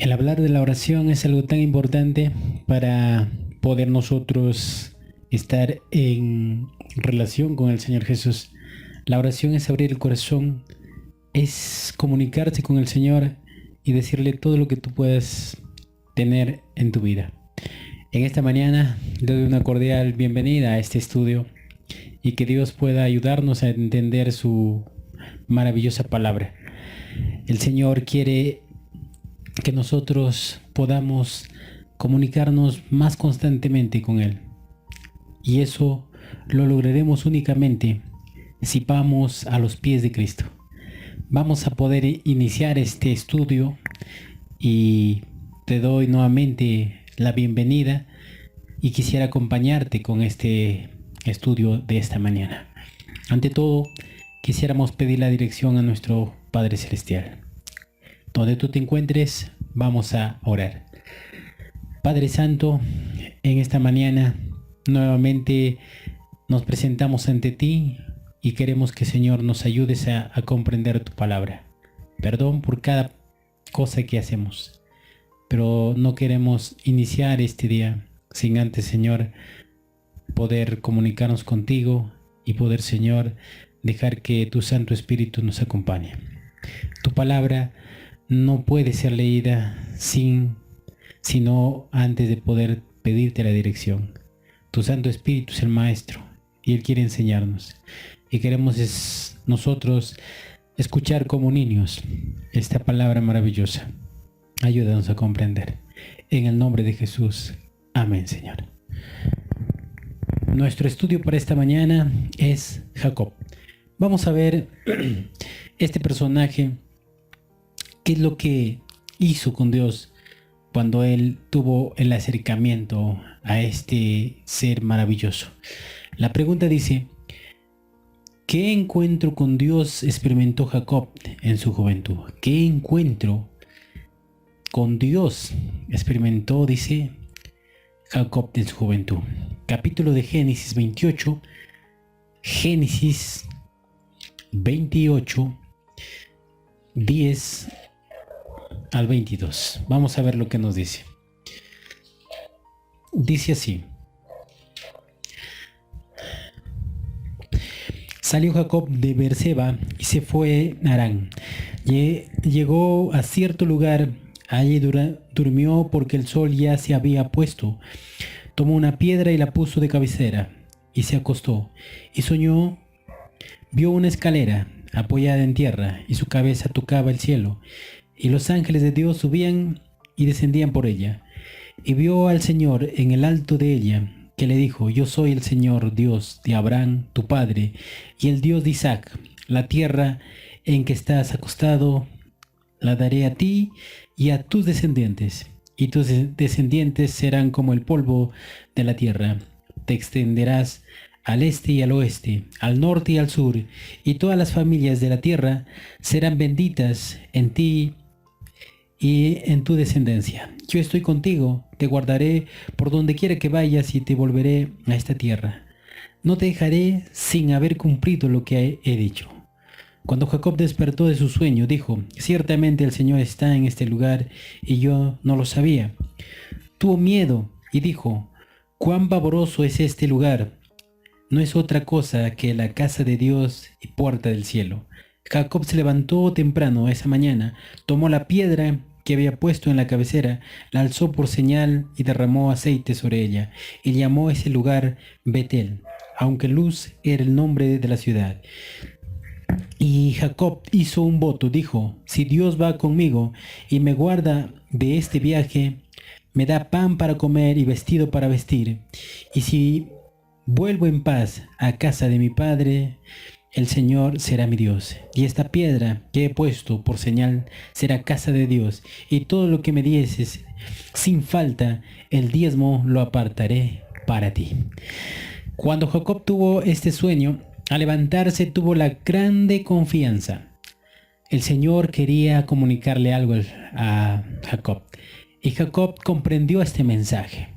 El hablar de la oración es algo tan importante para poder nosotros estar en relación con el Señor Jesús. La oración es abrir el corazón, es comunicarse con el Señor y decirle todo lo que tú puedas tener en tu vida. En esta mañana le doy una cordial bienvenida a este estudio y que Dios pueda ayudarnos a entender su maravillosa palabra. El Señor quiere que nosotros podamos comunicarnos más constantemente con Él. Y eso lo lograremos únicamente si vamos a los pies de Cristo. Vamos a poder iniciar este estudio y te doy nuevamente la bienvenida y quisiera acompañarte con este estudio de esta mañana. Ante todo, quisiéramos pedir la dirección a nuestro Padre Celestial. Donde tú te encuentres, vamos a orar. Padre Santo, en esta mañana nuevamente nos presentamos ante ti y queremos que, Señor, nos ayudes a comprender tu palabra. Perdón por cada cosa que hacemos, pero no queremos iniciar este día sin antes, Señor, poder comunicarnos contigo y poder, Señor, dejar que tu Santo Espíritu nos acompañe. Tu palabra no puede ser leída sino antes de poder pedirte la dirección. Tu Santo Espíritu es el Maestro y Él quiere enseñarnos. Y queremos nosotros escuchar como niños esta palabra maravillosa. Ayúdanos a comprender. En el nombre de Jesús. Amén, Señor. Nuestro estudio para esta mañana es Jacob. Vamos a ver este personaje. ¿Qué es lo que hizo con Dios cuando él tuvo el acercamiento a este ser maravilloso? La pregunta dice, ¿qué encuentro con Dios experimentó Jacob en su juventud? ¿Qué encuentro con Dios experimentó, dice Jacob en su juventud? Capítulo de Génesis 28, Génesis 28, 10 al 22. Vamos a ver lo que nos dice. Dice así: Salió Jacob de Beerseba y se fue a Harán. Llegó a cierto lugar, allí durmió porque el sol ya se había puesto. Tomó una piedra y la puso de cabecera y se acostó y soñó. Vio una escalera apoyada en tierra y su cabeza tocaba el cielo. Y los ángeles de Dios subían y descendían por ella. Y vio al Señor en el alto de ella, que le dijo: Yo soy el Señor Dios de Abraham, tu padre, y el Dios de Isaac. La tierra en que estás acostado la daré a ti y a tus descendientes. Y tus descendientes serán como el polvo de la tierra. Te extenderás al este y al oeste, al norte y al sur, y todas las familias de la tierra serán benditas en ti y en tu descendencia. Yo estoy contigo, te guardaré por donde quiera que vayas y te volveré a esta tierra. No te dejaré sin haber cumplido lo que he dicho. Cuando Jacob despertó de su sueño, dijo: Ciertamente el Señor está en este lugar y yo no lo sabía. Tuvo miedo y dijo: Cuán pavoroso es este lugar. No es otra cosa que la casa de Dios y puerta del cielo. Jacob se levantó temprano esa mañana, tomó la piedra que había puesto en la cabecera, la alzó por señal y derramó aceite sobre ella, y llamó ese lugar Betel, aunque Luz era el nombre de la ciudad. Y Jacob hizo un voto, dijo: Si Dios va conmigo y me guarda de este viaje, me da pan para comer y vestido para vestir, y si vuelvo en paz a casa de mi padre, el Señor será mi Dios, y esta piedra que he puesto por señal será casa de Dios, y todo lo que me dieses sin falta, el diezmo lo apartaré para ti. Cuando Jacob tuvo este sueño, al levantarse tuvo la grande confianza. El Señor quería comunicarle algo a Jacob, y Jacob comprendió este mensaje.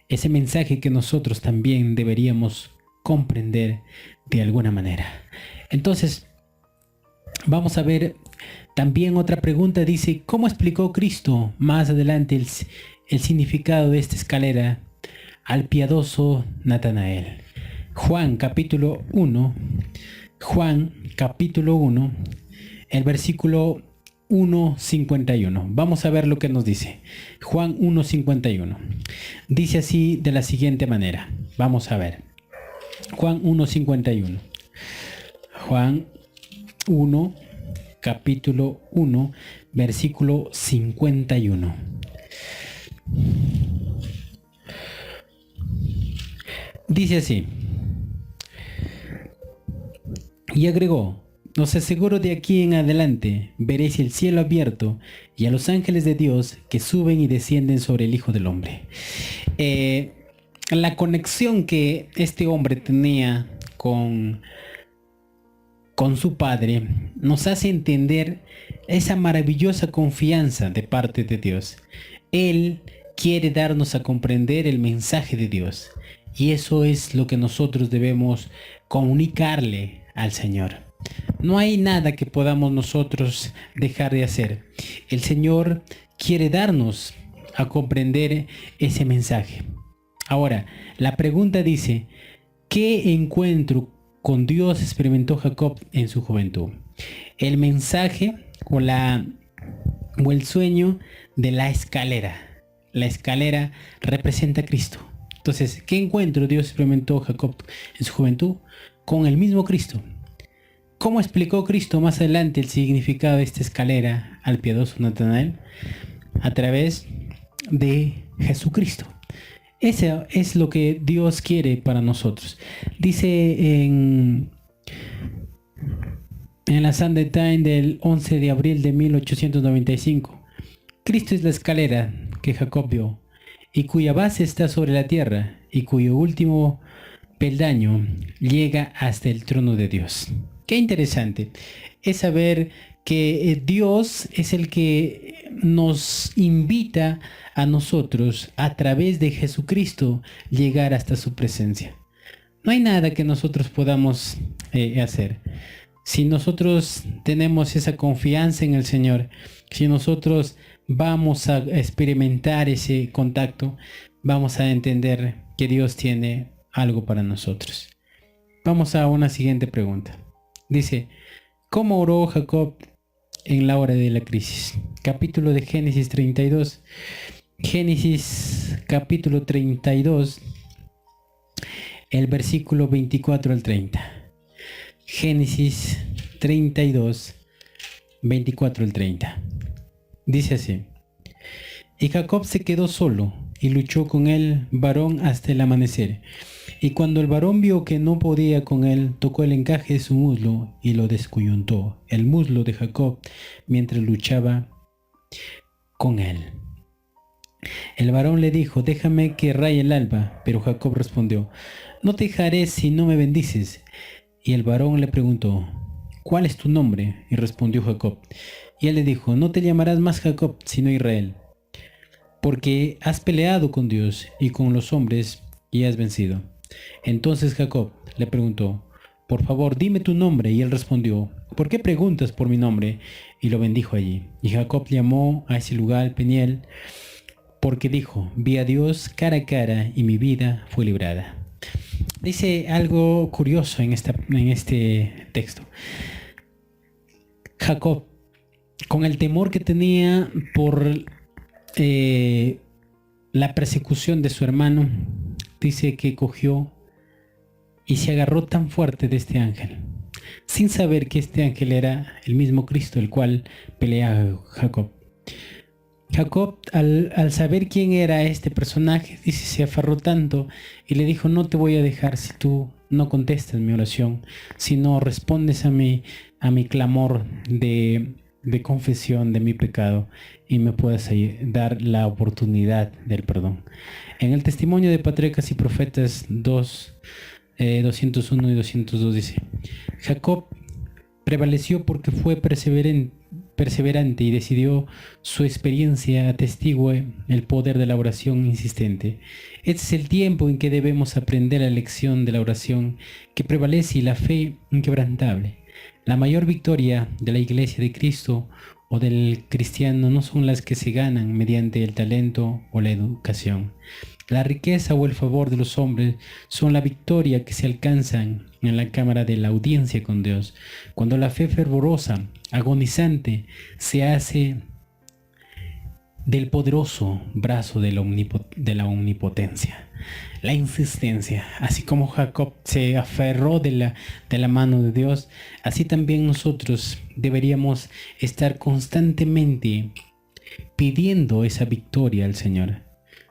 Ese mensaje que nosotros también deberíamos comprender de alguna manera. Entonces, vamos a ver También otra pregunta dice, ¿cómo explicó Cristo más adelante el significado de esta escalera al piadoso Natanael? Juan capítulo 1, el versículo 1:51. Vamos a ver lo que nos dice. Juan 1:51. Dice así de la siguiente manera. Vamos a ver. Juan 1:51. Juan 1, capítulo 1, versículo 51. Dice así. Y agregó, os aseguro de aquí en adelante veréis el cielo abierto y a los ángeles de Dios que suben y descienden sobre el Hijo del Hombre. La conexión que este hombre tenía con su Padre nos hace entender esa maravillosa confianza de parte de Dios. Él quiere darnos a comprender el mensaje de Dios y eso es lo que nosotros debemos comunicarle al Señor. No hay nada que podamos nosotros dejar de hacer. El Señor quiere darnos a comprender ese mensaje. Ahora, la pregunta dice, ¿qué encuentro con Dios experimentó Jacob en su juventud? El mensaje o el sueño de la escalera. La escalera representa a Cristo. Entonces, ¿qué encuentro Dios experimentó Jacob en su juventud? Con el mismo Cristo. ¿Cómo explicó Cristo más adelante el significado de esta escalera al piadoso Natanael? A través de Jesucristo. Eso es lo que Dios quiere para nosotros. Dice en la Sunday Times del 11 de abril de 1895, Cristo es la escalera que Jacob vio y cuya base está sobre la tierra y cuyo último peldaño llega hasta el trono de Dios. Qué interesante es saber que Dios es el que nos invita a nosotros a través de Jesucristo llegar hasta su presencia. No hay nada que nosotros podamos hacer. Si nosotros tenemos esa confianza en el Señor, si nosotros vamos a experimentar ese contacto, vamos a entender que Dios tiene algo para nosotros. Vamos a una siguiente pregunta. Dice, ¿cómo oró Jacob en la hora de la crisis? Capítulo de Génesis 32. Génesis capítulo 32, el versículo 24 al 30. Génesis 32, 24 al 30. Dice así. Y Jacob se quedó solo y luchó con el varón hasta el amanecer. Y cuando el varón vio que no podía con él, tocó el encaje de su muslo y lo descoyuntó, el muslo de Jacob, mientras luchaba con él. El varón le dijo, déjame que raye el alba. Pero Jacob respondió, no te dejaré si no me bendices. Y el varón le preguntó, ¿cuál es tu nombre? Y respondió Jacob. Y él le dijo, no te llamarás más Jacob, sino Israel, porque has peleado con Dios y con los hombres y has vencido. Entonces Jacob le preguntó, por favor, dime tu nombre. Y él respondió, ¿por qué preguntas por mi nombre? Y lo bendijo allí. Y Jacob llamó a ese lugar Peniel, porque dijo, vi a Dios cara a cara y mi vida fue librada. Dice algo curioso en este texto. Jacob, con el temor que tenía por la persecución de su hermano, dice que cogió y se agarró tan fuerte de este ángel, sin saber que este ángel era el mismo Cristo, el cual pelea Jacob. Jacob, al saber quién era este personaje, dice, se aferró tanto y le dijo, no te voy a dejar si tú no contestas mi oración, si no respondes a mi clamor de confesión de mi pecado y me puedas dar la oportunidad del perdón. En el testimonio de Patriarcas y Profetas 201 y 202 dice, Jacob prevaleció porque fue perseverante y decidió su experiencia atestigue el poder de la oración insistente. Este es el tiempo en que debemos aprender la lección de la oración que prevalece y la fe inquebrantable. La mayor victoria de la Iglesia de Cristo o del cristiano no son las que se ganan mediante el talento o la educación. La riqueza o el favor de los hombres son la victoria que se alcanzan en la cámara de la audiencia con Dios, cuando la fe fervorosa, agonizante, se hace del poderoso brazo de la omnipotencia. La insistencia, así como Jacob se aferró de la mano de Dios, así también nosotros deberíamos estar constantemente pidiendo esa victoria al Señor.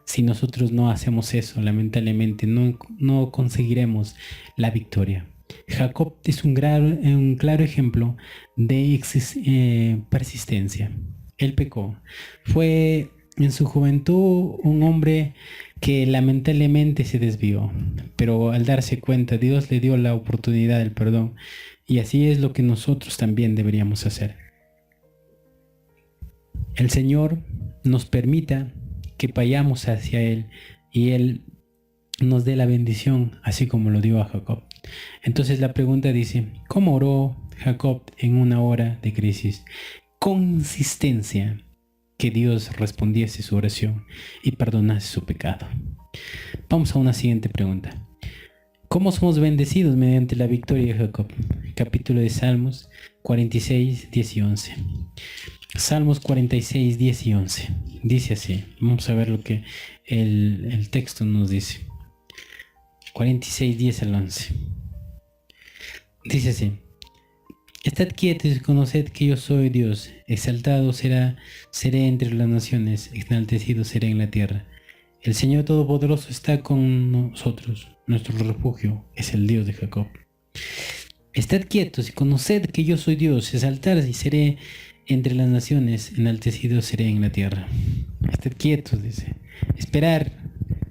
Si nosotros no hacemos eso, lamentablemente no conseguiremos la victoria. Jacob es un claro ejemplo de persistencia. Él pecó. Fue en su juventud un hombre que lamentablemente se desvió, pero al darse cuenta, Dios le dio la oportunidad del perdón, y así es lo que nosotros también deberíamos hacer. El Señor nos permita que vayamos hacia Él y Él nos dé la bendición, así como lo dio a Jacob. Entonces la pregunta dice, ¿cómo oró Jacob en una hora de crisis? Con insistencia, que Dios respondiese su oración y perdonase su pecado. Vamos a una siguiente pregunta. ¿Cómo somos bendecidos mediante la victoria de Jacob? Capítulo de Salmos 46, 10 y 11. Salmos 46, 10 y 11. Dice así. Vamos a ver lo que el texto nos dice. 46, 10 al 11. Dice así. Estad quietos y conoced que yo soy Dios. Exaltado seré entre las naciones, enaltecido seré en la tierra. El Señor Todopoderoso está con nosotros. Nuestro refugio es el Dios de Jacob. Estad quietos y conoced que yo soy Dios. Exaltar y seré entre las naciones, enaltecido seré en la tierra. Estad quietos, dice. Esperar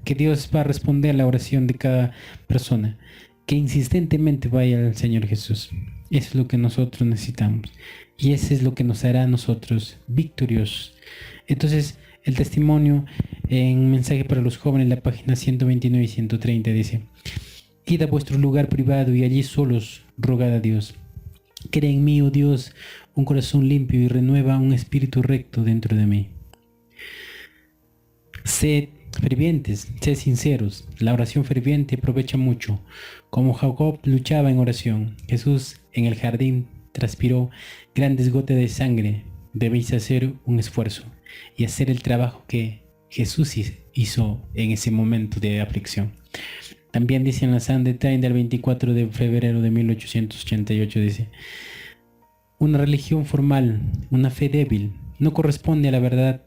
que Dios va a responder a la oración de cada persona. Que insistentemente vaya al Señor Jesús. Eso es lo que nosotros necesitamos. Y eso es lo que nos hará a nosotros victoriosos. Entonces, el testimonio en Mensaje para los Jóvenes, la página 129 y 130 dice: Id a vuestro lugar privado y allí solos rogad a Dios. Crea en mí, oh Dios, un corazón limpio y renueva un espíritu recto dentro de mí. Sed fervientes, sed sinceros. La oración ferviente aprovecha mucho. Como Jacob luchaba en oración, Jesús en el jardín transpiró grandes gotas de sangre. Debéis hacer un esfuerzo y hacer el trabajo que Jesús hizo en ese momento de aflicción. También dice en la Sunday Times del 24 de febrero de 1888, dice: una religión formal, una fe débil, no corresponde a la verdad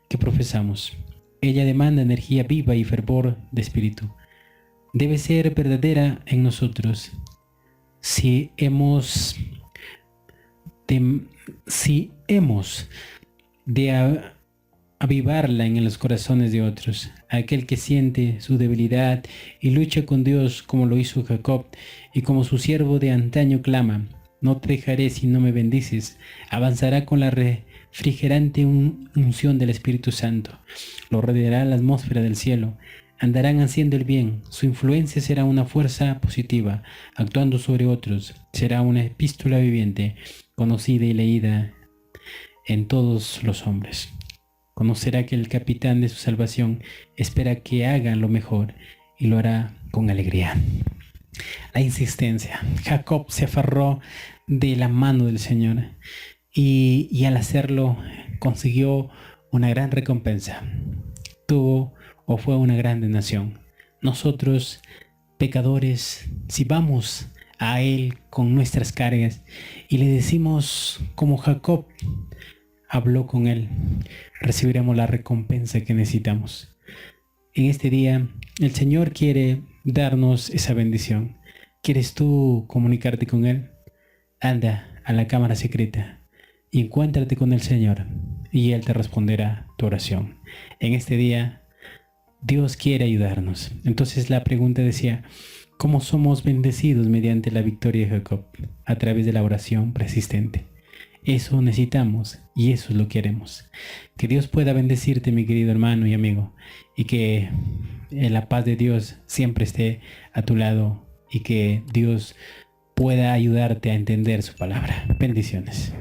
que profesamos. Ella demanda energía viva y fervor de espíritu. Debe ser verdadera en nosotros. Si hemos de avivarla en los corazones de otros, aquel que siente su debilidad y lucha con Dios como lo hizo Jacob, y como su siervo de antaño clama: no te dejaré si no me bendices, avanzará con la refrigerante unción del Espíritu Santo. Lo rodeará la atmósfera del cielo. Andarán haciendo el bien. Su influencia será una fuerza positiva, actuando sobre otros. Será una epístola viviente, conocida y leída en todos los hombres. Conocerá que el capitán de su salvación espera que hagan lo mejor y lo hará con alegría. La insistencia. Jacob se aferró de la mano del Señor y al hacerlo consiguió una gran recompensa. Fue una grande nación. Nosotros, pecadores, si vamos a Él con nuestras cargas y le decimos como Jacob habló con Él, recibiremos la recompensa que necesitamos. En este día, el Señor quiere darnos esa bendición. ¿Quieres tú comunicarte con Él? Anda a la cámara secreta y encuéntrate con el Señor y Él te responderá tu oración. En este día, Dios quiere ayudarnos. Entonces la pregunta decía: ¿cómo somos bendecidos mediante la victoria de Jacob? A través de la oración persistente. Eso necesitamos y eso es lo que haremos. Que Dios pueda bendecirte, mi querido hermano y amigo, y que la paz de Dios siempre esté a tu lado y que Dios pueda ayudarte a entender su palabra. Bendiciones.